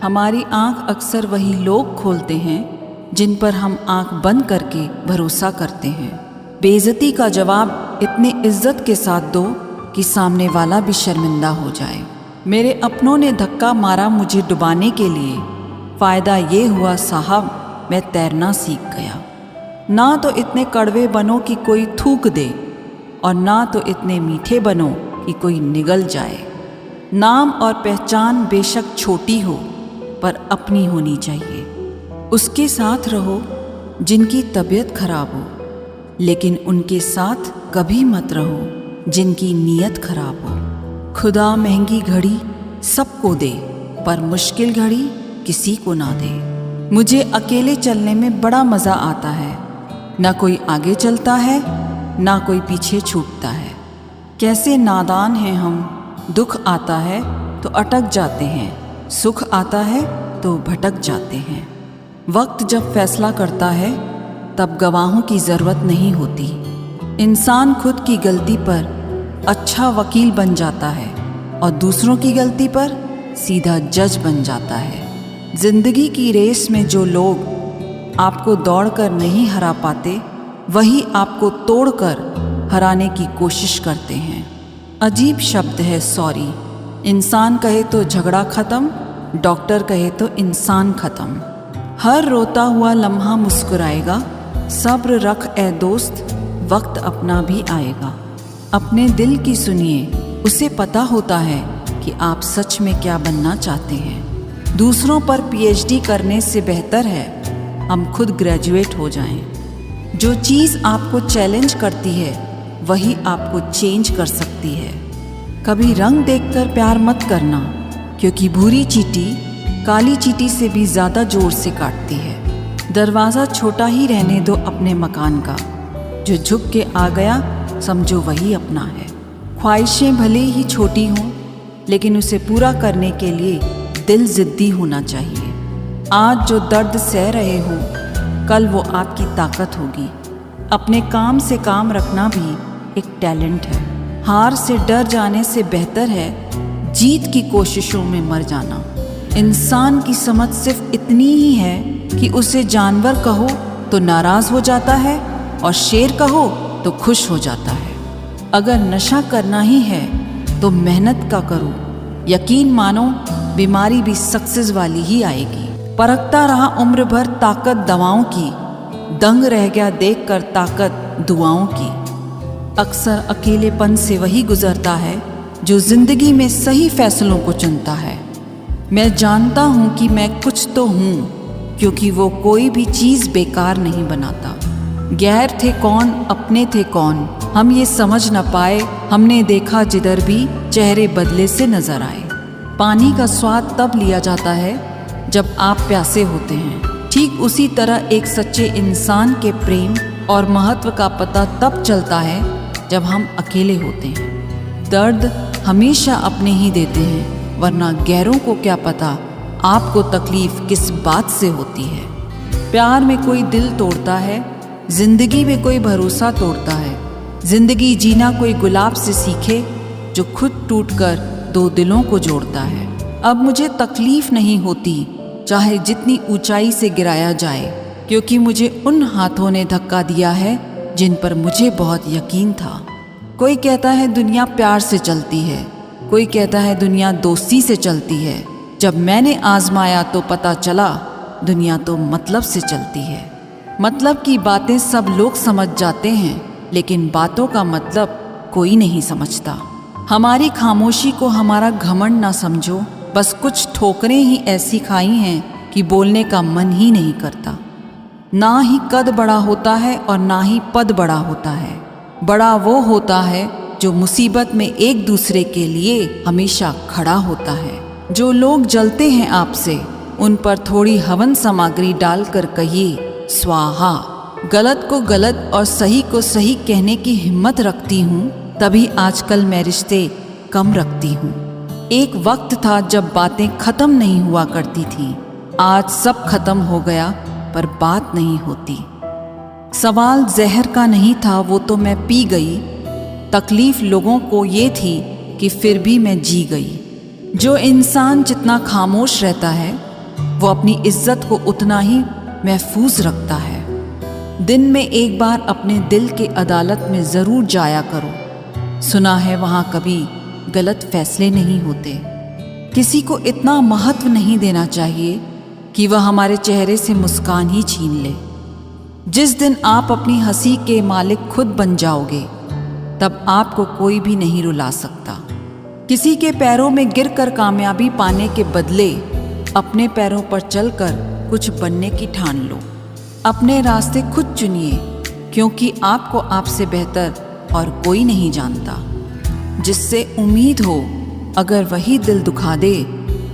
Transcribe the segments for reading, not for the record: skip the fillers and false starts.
हमारी आंख अक्सर वही लोग खोलते हैं जिन पर हम आंख बंद करके भरोसा करते हैं। बेइज्जती का जवाब इतनी इज्जत के साथ दो कि सामने वाला भी शर्मिंदा हो जाए। मेरे अपनों ने धक्का मारा मुझे डुबाने के लिए, फ़ायदा ये हुआ साहब मैं तैरना सीख गया। ना तो इतने कड़वे बनो कि कोई थूक दे, और ना तो इतने मीठे बनो कि कोई निगल जाए। नाम और पहचान बेशक छोटी हो पर अपनी होनी चाहिए। उसके साथ रहो जिनकी तबीयत खराब हो, लेकिन उनके साथ कभी मत रहो जिनकी नीयत खराब हो। खुदा महंगी घड़ी सबको दे पर मुश्किल घड़ी किसी को ना दे। मुझे अकेले चलने में बड़ा मज़ा आता है। ना कोई आगे चलता है ना कोई पीछे छूटता है। कैसे नादान हैं हम, दुख आता है तो अटक जाते हैं, सुख आता है तो भटक जाते हैं। वक्त जब फैसला करता है तब गवाहों की ज़रूरत नहीं होती। इंसान खुद की गलती पर अच्छा वकील बन जाता है और दूसरों की गलती पर सीधा जज बन जाता है। जिंदगी की रेस में जो लोग आपको दौड़कर नहीं हरा पाते, वही आपको तोड़कर हराने की कोशिश करते हैं। अजीब शब्द है सॉरी। इंसान कहे तो झगड़ा ख़त्म, डॉक्टर कहे तो इंसान ख़त्म। हर रोता हुआ लम्हा मुस्कुराएगा, सब्र रख ए दोस्त, वक्त अपना भी आएगा। अपने दिल की सुनिए, उसे पता होता है कि आप सच में क्या बनना चाहते हैं। दूसरों पर पीएचडी करने से बेहतर है हम खुद ग्रेजुएट हो जाएं। जो चीज़ आपको चैलेंज करती है वही आपको चेंज कर सकती है। कभी रंग देखकर प्यार मत करना, क्योंकि भूरी चींटी काली चींटी से भी ज़्यादा जोर से काटती है। दरवाज़ा छोटा ही रहने दो अपने मकान का, जो झुक के आ गया समझो वही अपना है। ख्वाहिशें भले ही छोटी हों, लेकिन उसे पूरा करने के लिए दिल ज़िद्दी होना चाहिए। आज जो दर्द सह रहे हो, कल वो आपकी ताकत होगी। अपने काम से काम रखना भी एक टैलेंट है। हार से डर जाने से बेहतर है जीत की कोशिशों में मर जाना। इंसान की समझ सिर्फ इतनी ही है कि उसे जानवर कहो तो नाराज़ हो जाता है और शेर कहो तो खुश हो जाता है। अगर नशा करना ही है तो मेहनत का करो। यकीन मानो बीमारी भी सक्सेस वाली ही आएगी। परखता रहा उम्र भर ताकत दवाओं की, दंग रह गया देखकर ताकत दुआओं की। अक्सर अकेलेपन से वही गुजरता है जो जिंदगी में सही फैसलों को चुनता है। मैं जानता हूँ कि मैं कुछ तो हूँ, क्योंकि वो कोई भी चीज़ बेकार नहीं बनाता। गैर थे कौन अपने थे कौन, हम ये समझ न पाए। हमने देखा जिधर भी चेहरे बदले से नजर आए। पानी का स्वाद तब लिया जाता है जब आप प्यासे होते हैं। ठीक उसी तरह एक सच्चे इंसान के प्रेम और महत्व का पता तब चलता है जब हम अकेले होते हैं। दर्द हमेशा अपने ही देते हैं, वरना गैरों को क्या पता आपको तकलीफ किस बात से होती है। प्यार में कोई दिल तोड़ता है, जिंदगी में कोई भरोसा तोड़ता है। जिंदगी जीना कोई गुलाब से सीखे जो खुद टूटकर दो दिलों को जोड़ता है। अब मुझे तकलीफ नहीं होती चाहे जितनी ऊंचाई से गिराया जाए, क्योंकि मुझे उन हाथों ने धक्का दिया है जिन पर मुझे बहुत यकीन था। कोई कहता है दुनिया प्यार से चलती है, कोई कहता है दुनिया दोस्ती से चलती है। जब मैंने आजमाया तो पता चला दुनिया तो मतलब से चलती है। मतलब की बातें सब लोग समझ जाते हैं, लेकिन बातों का मतलब कोई नहीं समझता। हमारी खामोशी को हमारा घमंड ना समझो, बस कुछ ठोकरें ही ऐसी खाई हैं कि बोलने का मन ही नहीं करता। ना ही कद बड़ा होता है और ना ही पद बड़ा होता है। बड़ा वो होता है जो मुसीबत में एक दूसरे के लिए हमेशा खड़ा होता है। जो लोग जलते हैं आपसे, उन पर थोड़ी हवन सामग्री डालकर कहिए स्वाहा। गलत को गलत और सही को सही कहने की हिम्मत रखती हूँ, तभी आजकल मैं रिश्ते कम रखती हूँ। एक वक्त था जब बातें खत्म नहीं हुआ करती थी, आज सब खत्म हो गया पर बात नहीं होती। सवाल जहर का नहीं था, वो तो मैं पी गई। तकलीफ लोगों को ये थी कि फिर भी मैं जी गई। जो इंसान जितना खामोश रहता है वो अपनी इज्जत को उतना ही महफूज रखता है। दिन में एक बार अपने दिल के अदालत में ज़रूर जाया करो। सुना है वहाँ कभी गलत फैसले नहीं होते। किसी को इतना महत्व नहीं देना चाहिए कि वह हमारे चेहरे से मुस्कान ही छीन ले। जिस दिन आप अपनी हंसी के मालिक खुद बन जाओगे तब आपको कोई भी नहीं रुला सकता। किसी के पैरों में गिरकर कामयाबी पाने के बदले अपने पैरों पर चलकर कुछ बनने की ठान लो। अपने रास्ते खुद चुनिए, क्योंकि आपको आपसे बेहतर और कोई नहीं जानता। जिससे उम्मीद हो अगर वही दिल दुखा दे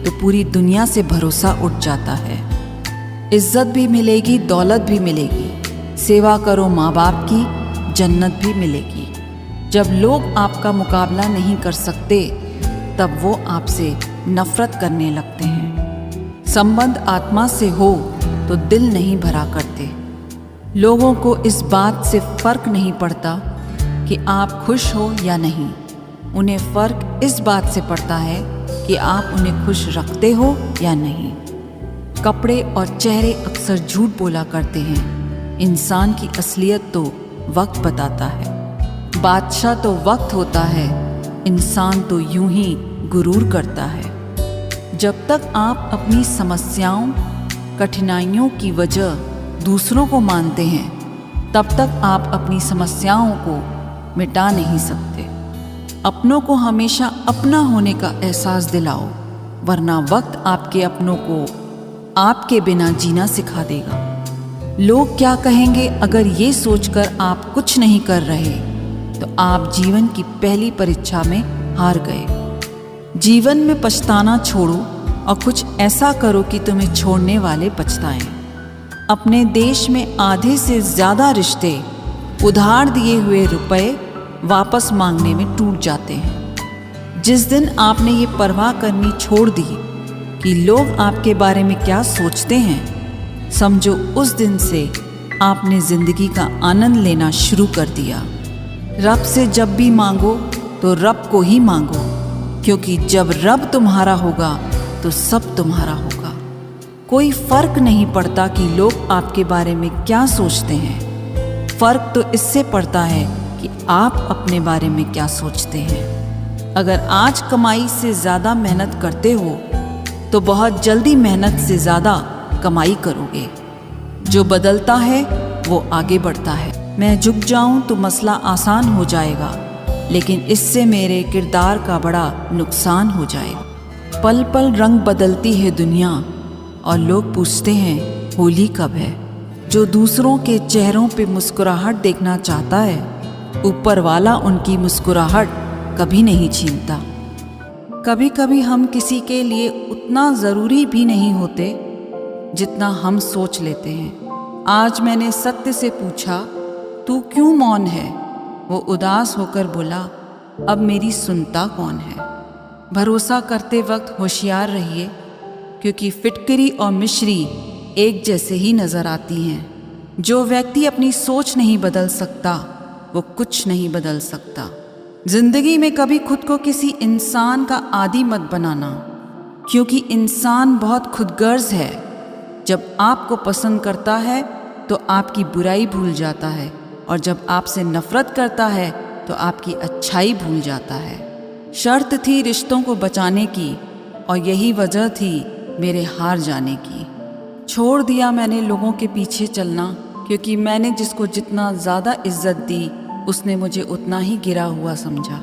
तो पूरी दुनिया से भरोसा उठ जाता है। इज्जत भी मिलेगी, दौलत भी मिलेगी। सेवा करो माँ बाप की, जन्नत भी मिलेगी। जब लोग आपका मुकाबला नहीं कर सकते तब वो आपसे नफरत करने लगते हैं। संबंध आत्मा से हो तो दिल नहीं भरा करते। लोगों को इस बात से फर्क नहीं पड़ता कि आप खुश हो या नहीं। उन्हें फर्क इस बात से पड़ता है कि आप उन्हें खुश रखते हो या नहीं। कपड़े और चेहरे अक्सर झूठ बोला करते हैं। इंसान की असलियत तो वक्त बताता है। बादशाह तो वक्त होता है, इंसान तो यूं ही गुरूर करता है। जब तक आप अपनी समस्याओं, कठिनाइयों की वजह दूसरों को मानते हैं तब तक आप अपनी समस्याओं को मिटा नहीं सकते। अपनों को हमेशा अपना होने का एहसास दिलाओ, वरना वक्त आपके अपनों को आपके बिना जीना सिखा देगा। लोग क्या कहेंगे अगर ये सोचकर आप कुछ नहीं कर रहे तो आप जीवन की पहली परीक्षा में हार गए। जीवन में पछताना छोड़ो और कुछ ऐसा करो कि तुम्हें छोड़ने वाले पछताएं। अपने देश में आधे से ज़्यादा रिश्ते उधार दिए हुए रुपए वापस मांगने में टूट जाते हैं। जिस दिन आपने ये परवाह करनी छोड़ दी कि लोग आपके बारे में क्या सोचते हैं, समझो उस दिन से आपने ज़िंदगी का आनंद लेना शुरू कर दिया। रब से जब भी मांगो तो रब को ही मांगो, क्योंकि जब रब तुम्हारा होगा तो सब तुम्हारा होगा। कोई फर्क नहीं पड़ता कि लोग आपके बारे में क्या सोचते हैं। फर्क तो इससे पड़ता है कि आप अपने बारे में क्या सोचते हैं। अगर आज कमाई से ज़्यादा मेहनत करते हो तो बहुत जल्दी मेहनत से ज़्यादा कमाई करोगे। जो बदलता है वो आगे बढ़ता है। मैं झुक जाऊं तो मसला आसान हो जाएगा, लेकिन इससे मेरे किरदार का बड़ा नुकसान हो जाएगा। पल पल रंग बदलती है दुनिया और लोग पूछते हैं होली कब है। जो दूसरों के चेहरों पे मुस्कुराहट देखना चाहता है, ऊपर वाला उनकी मुस्कुराहट कभी नहीं छीनता। कभी कभी हम किसी के लिए उतना ज़रूरी भी नहीं होते जितना हम सोच लेते हैं। आज मैंने सत्य से पूछा, तू क्यों मौन है? वो उदास होकर बोला, अब मेरी सुनता कौन है? भरोसा करते वक्त होशियार रहिए, क्योंकि फिटकरी और मिश्री एक जैसे ही नज़र आती हैं। जो व्यक्ति अपनी सोच नहीं बदल सकता वो कुछ नहीं बदल सकता। जिंदगी में कभी खुद को किसी इंसान का आदी मत बनाना, क्योंकि इंसान बहुत खुदगर्ज है। जब आपको पसंद करता है तो आपकी बुराई भूल जाता है, और जब आपसे नफरत करता है तो आपकी अच्छाई भूल जाता है। शर्त थी रिश्तों को बचाने की, और यही वजह थी मेरे हार जाने की। छोड़ दिया मैंने लोगों के पीछे चलना, क्योंकि मैंने जिसको जितना ज़्यादा इज्जत दी उसने मुझे उतना ही गिरा हुआ समझा।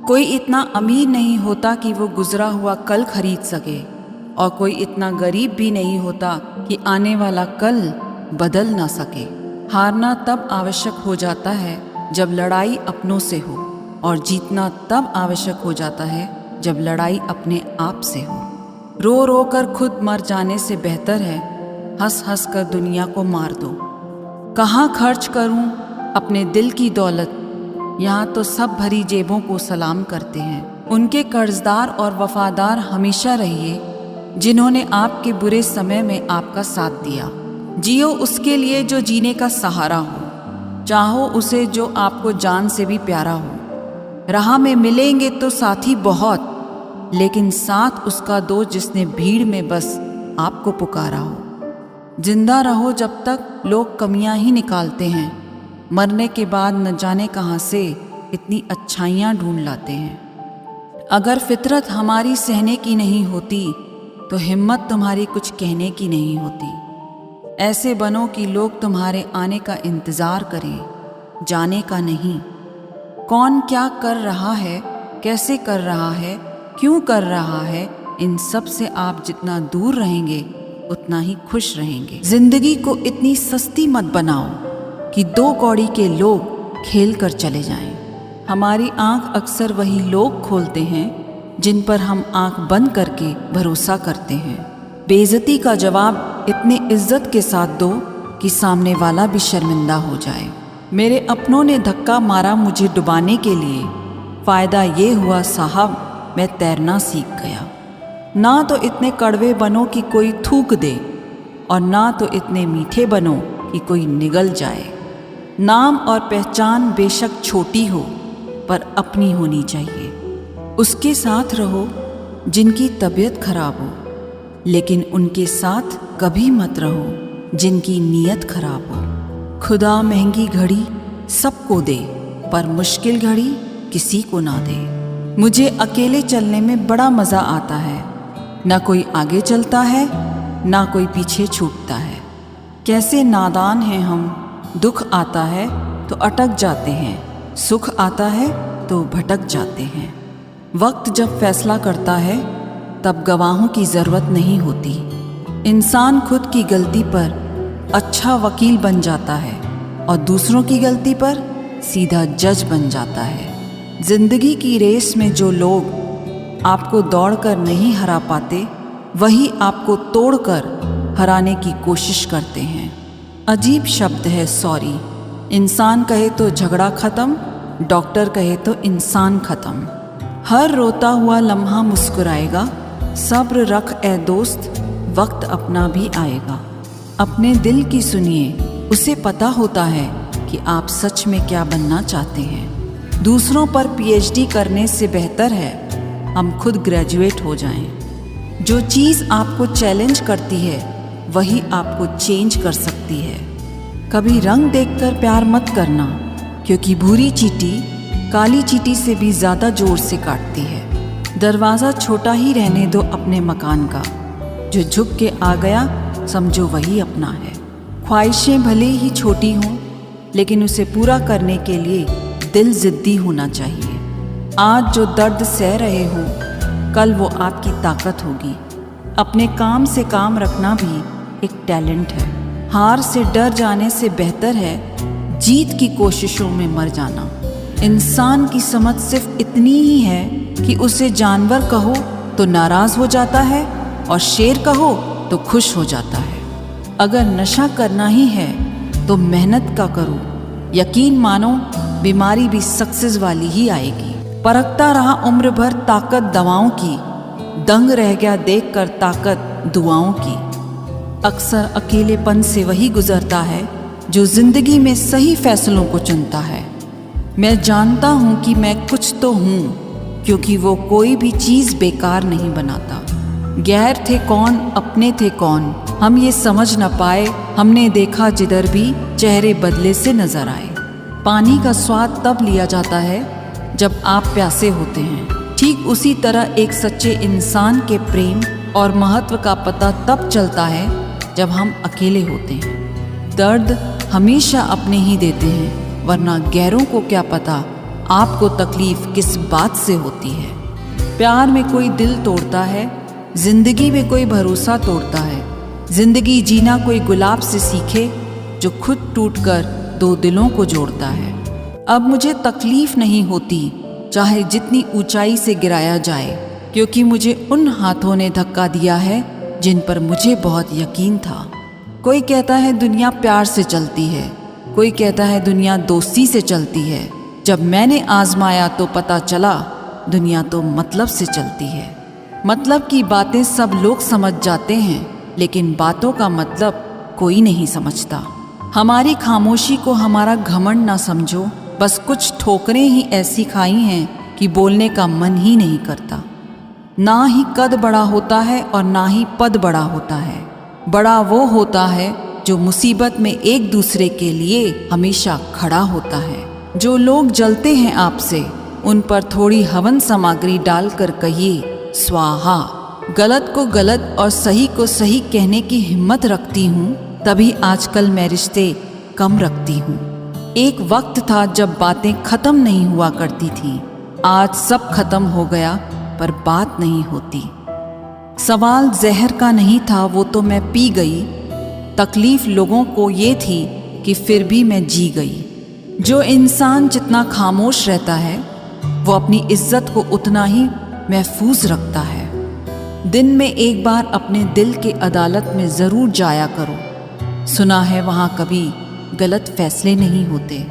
कोई इतना अमीर नहीं होता कि वो गुजरा हुआ कल खरीद सके, और कोई इतना गरीब भी नहीं होता कि आने वाला कल बदल ना सके। हारना तब आवश्यक हो जाता है जब लड़ाई अपनों से हो, और जीतना तब आवश्यक हो जाता है जब लड़ाई अपने आप से हो। रो रो कर खुद मर जाने से बेहतर है हंस हंस कर दुनिया को मार दो। कहाँ खर्च करूं अपने दिल की दौलत, यहाँ तो सब भरी जेबों को सलाम करते हैं। उनके कर्जदार और वफादार हमेशा रहिए जिन्होंने आपके बुरे समय में आपका साथ दिया। जियो उसके लिए जो जीने का सहारा हो, चाहो उसे जो आपको जान से भी प्यारा हो। राह में मिलेंगे तो साथी बहुत, लेकिन साथ उसका दो जिसने भीड़ में बस आपको पुकारा हो। जिंदा रहो जब तक लोग कमियां ही निकालते हैं, मरने के बाद न जाने कहाँ से इतनी अच्छाइयाँ ढूंढ लाते हैं। अगर फितरत हमारी सहने की नहीं होती तो हिम्मत तुम्हारी कुछ कहने की नहीं होती। ऐसे बनो कि लोग तुम्हारे आने का इंतज़ार करें, जाने का नहीं। कौन क्या कर रहा है, कैसे कर रहा है, क्यों कर रहा है, इन सब से आप जितना दूर रहेंगे उतना ही खुश रहेंगे। जिंदगी को इतनी सस्ती मत बनाओ कि दो कौड़ी के लोग खेल कर चले जाएं। हमारी आंख अक्सर वही लोग खोलते हैं जिन पर हम आंख बंद करके भरोसा करते हैं। बेइज्जती का जवाब इतने इज्जत के साथ दो कि सामने वाला भी शर्मिंदा हो जाए। मेरे अपनों ने धक्का मारा मुझे डुबाने के लिए, फ़ायदा ये हुआ साहब मैं तैरना सीख गया। ना तो इतने कड़वे बनो कि कोई थूक दे, और ना तो इतने मीठे बनो कि कोई निगल जाए। नाम और पहचान बेशक छोटी हो पर अपनी होनी चाहिए। उसके साथ रहो जिनकी तबीयत खराब हो, लेकिन उनके साथ कभी मत रहो जिनकी नीयत खराब हो। खुदा महंगी घड़ी सबको दे पर मुश्किल घड़ी किसी को ना दे। मुझे अकेले चलने में बड़ा मज़ा आता है। ना कोई आगे चलता है, ना कोई पीछे छूटता है। कैसे नादान हैं हम, दुख आता है तो अटक जाते हैं, सुख आता है तो भटक जाते हैं। वक्त जब फैसला करता है तब गवाहों की ज़रूरत नहीं होती। इंसान खुद की गलती पर अच्छा वकील बन जाता है और दूसरों की गलती पर सीधा जज बन जाता है। जिंदगी की रेस में जो लोग आपको दौड़कर नहीं हरा पाते, वही आपको तोड़कर हराने की कोशिश करते हैं। अजीब शब्द है सॉरी। इंसान कहे तो झगड़ा ख़त्म, डॉक्टर कहे तो इंसान ख़त्म। हर रोता हुआ लम्हा मुस्कुराएगा, सब्र रख ए दोस्त, वक्त अपना भी आएगा। अपने दिल की सुनिए, उसे पता होता है कि आप सच में क्या बनना चाहते हैं। दूसरों पर पीएचडी करने से बेहतर है हम खुद ग्रेजुएट हो जाएं। जो चीज़ आपको चैलेंज करती है वही आपको चेंज कर सकती है। कभी रंग देखकर प्यार मत करना, क्योंकि भूरी चींटी काली चींटी से भी ज़्यादा जोर से काटती है। दरवाज़ा छोटा ही रहने दो अपने मकान का, जो झुक के आ गया समझो वही अपना है। ख्वाहिशें भले ही छोटी हों, लेकिन उसे पूरा करने के लिए दिल ज़िद्दी होना चाहिए। आज जो दर्द सह रहे हो, कल वो आपकी ताकत होगी। अपने काम से काम रखना भी एक टैलेंट है। हार से डर जाने से बेहतर है जीत की कोशिशों में मर जाना। इंसान की समझ सिर्फ इतनी ही है कि उसे जानवर कहो तो नाराज़ हो जाता है और शेर कहो तो खुश हो जाता है। अगर नशा करना ही है तो मेहनत का करो। यकीन मानो बीमारी भी सक्सेस वाली ही आएगी। परखता रहा उम्र भर ताकत दवाओं की, दंग रह गया देखकर ताकत दुआओं की। अक्सर अकेलेपन से वही गुजरता है जो जिंदगी में सही फैसलों को चुनता है। मैं जानता हूँ कि मैं कुछ तो हूँ, क्योंकि वो कोई भी चीज़ बेकार नहीं बनाता। गैर थे कौन, अपने थे कौन, हम ये समझ न पाए। हमने देखा जिधर भी चेहरे बदले से नजर आए। पानी का स्वाद तब लिया जाता है जब आप प्यासे होते हैं। ठीक उसी तरह एक सच्चे इंसान के प्रेम और महत्व का पता तब चलता है जब हम अकेले होते हैं। दर्द हमेशा अपने ही देते हैं, वरना गैरों को क्या पता आपको तकलीफ किस बात से होती है। प्यार में कोई दिल तोड़ता है, जिंदगी में कोई भरोसा तोड़ता है। जिंदगी जीना कोई गुलाब से सीखे जो खुद टूटकर दो दिलों को जोड़ता है। अब मुझे तकलीफ नहीं होती चाहे जितनी ऊंचाई से गिराया जाए, क्योंकि मुझे उन हाथों ने धक्का दिया है जिन पर मुझे बहुत यकीन था। कोई कहता है दुनिया प्यार से चलती है, कोई कहता है दुनिया दोस्ती से चलती है। जब मैंने आजमाया तो पता चला दुनिया तो मतलब से चलती है। मतलब की बातें सब लोग समझ जाते हैं, लेकिन बातों का मतलब कोई नहीं समझता। हमारी खामोशी को हमारा घमंड ना समझो, बस कुछ ठोकरें ही ऐसी खाई हैं कि बोलने का मन ही नहीं करता। ना ही कद बड़ा होता है और ना ही पद बड़ा होता है। बड़ा वो होता है जो मुसीबत में एक दूसरे के लिए हमेशा खड़ा होता है। जो लोग जलते हैं आपसे, उन पर थोड़ी हवन सामग्री डालकर कहिए स्वाहा। गलत को गलत और सही को सही कहने की हिम्मत रखती हूँ, तभी आजकल मैं रिश्ते कम रखती हूँ। एक वक्त था जब बातें खत्म नहीं हुआ करती थी। आज सब खत्म हो गया पर बात नहीं होती। सवाल जहर का नहीं था, वो तो मैं पी गई। तकलीफ लोगों को ये थी कि फिर भी मैं जी गई। जो इंसान जितना खामोश रहता है, वो अपनी इज्जत को उतना ही महफूज रखता है। दिन में एक बार अपने दिल के अदालत में ज़रूर जाया करो। सुना है वहाँ कभी गलत फैसले नहीं होते।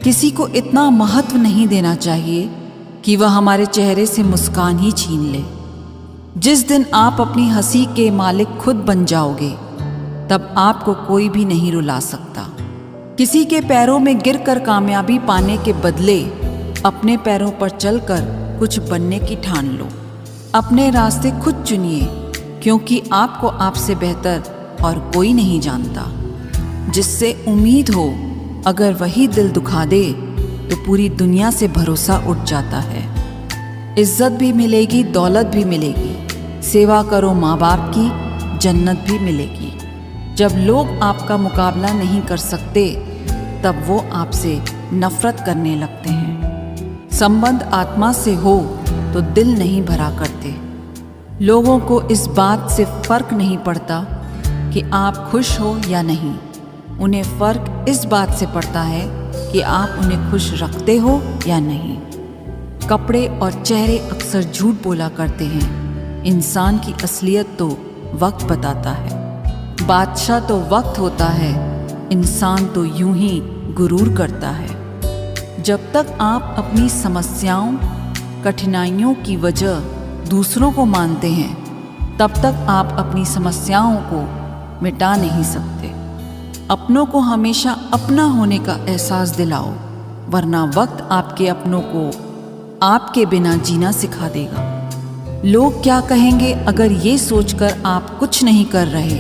किसी को इतना महत्व नहीं देना चाहिए कि वह हमारे चेहरे से मुस्कान ही छीन ले। जिस दिन आप अपनी हंसी के मालिक खुद बन जाओगे, तब आपको कोई भी नहीं रुला सकता। किसी के पैरों में गिरकर कामयाबी पाने के बदले अपने पैरों पर चलकर कुछ बनने की ठान लो। अपने रास्ते खुद चुनिए, क्योंकि आपको आपसे बेहतर और कोई नहीं जानता। जिससे उम्मीद हो, अगर वही दिल दुखा दे तो पूरी दुनिया से भरोसा उठ जाता है। इज्जत भी मिलेगी, दौलत भी मिलेगी। सेवा करो माँ बाप की, जन्नत भी मिलेगी। जब लोग आपका मुकाबला नहीं कर सकते, तब वो आपसे नफरत करने लगते हैं। संबंध आत्मा से हो तो दिल नहीं भरा करते। लोगों को इस बात से फर्क नहीं पड़ता कि आप खुश हो या नहीं। उन्हें फर्क इस बात से पड़ता है कि आप उन्हें खुश रखते हो या नहीं। कपड़े और चेहरे अक्सर झूठ बोला करते हैं। इंसान की असलियत तो वक्त बताता है। बादशाह तो वक्त होता है, इंसान तो यूं ही गुरूर करता है। जब तक आप अपनी समस्याओं, कठिनाइयों की वजह दूसरों को मानते हैं, तब तक आप अपनी समस्याओं को मिटा नहीं सकते। अपनों को हमेशा अपना होने का एहसास दिलाओ, वरना वक्त आपके अपनों को आपके बिना जीना सिखा देगा। लोग क्या कहेंगे, अगर ये सोचकर आप कुछ नहीं कर रहे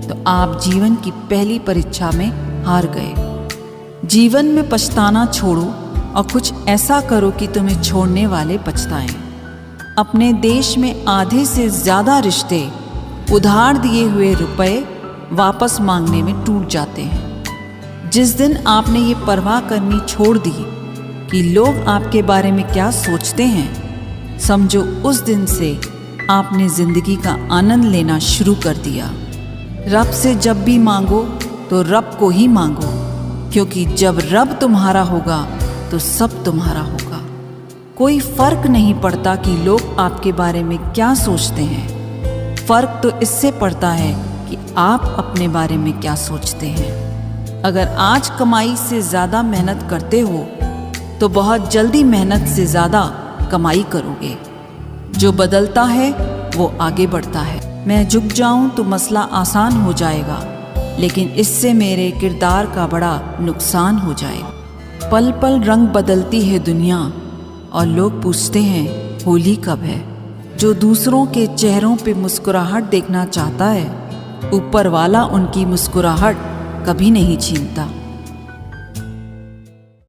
तो आप जीवन की पहली परीक्षा में हार गए। जीवन में पछताना छोड़ो और कुछ ऐसा करो कि तुम्हें छोड़ने वाले पछताएं। अपने देश में आधे से ज़्यादा रिश्ते उधार दिए हुए रुपए वापस मांगने में टूट जाते हैं। जिस दिन आपने ये परवाह करनी छोड़ दी कि लोग आपके बारे में क्या सोचते हैं, समझो उस दिन से आपने ज़िंदगी का आनंद लेना शुरू कर दिया। रब से जब भी मांगो तो रब को ही मांगो, क्योंकि जब रब तुम्हारा होगा तो सब तुम्हारा होगा। कोई फर्क नहीं पड़ता कि लोग आपके बारे में क्या सोचते हैं। फर्क तो इससे पड़ता है कि आप अपने बारे में क्या सोचते हैं। अगर आज कमाई से ज़्यादा मेहनत करते हो तो बहुत जल्दी मेहनत से ज़्यादा कमाई करोगे। जो बदलता है वो आगे बढ़ता है। मैं झुक जाऊं तो मसला आसान हो जाएगा, लेकिन इससे मेरे किरदार का बड़ा नुकसान हो जाएगा। पल पल रंग बदलती है दुनिया और लोग पूछते हैं होली कब है। जो दूसरों के चेहरों पे मुस्कुराहट देखना चाहता है, ऊपर वाला उनकी मुस्कुराहट कभी नहीं छीनता।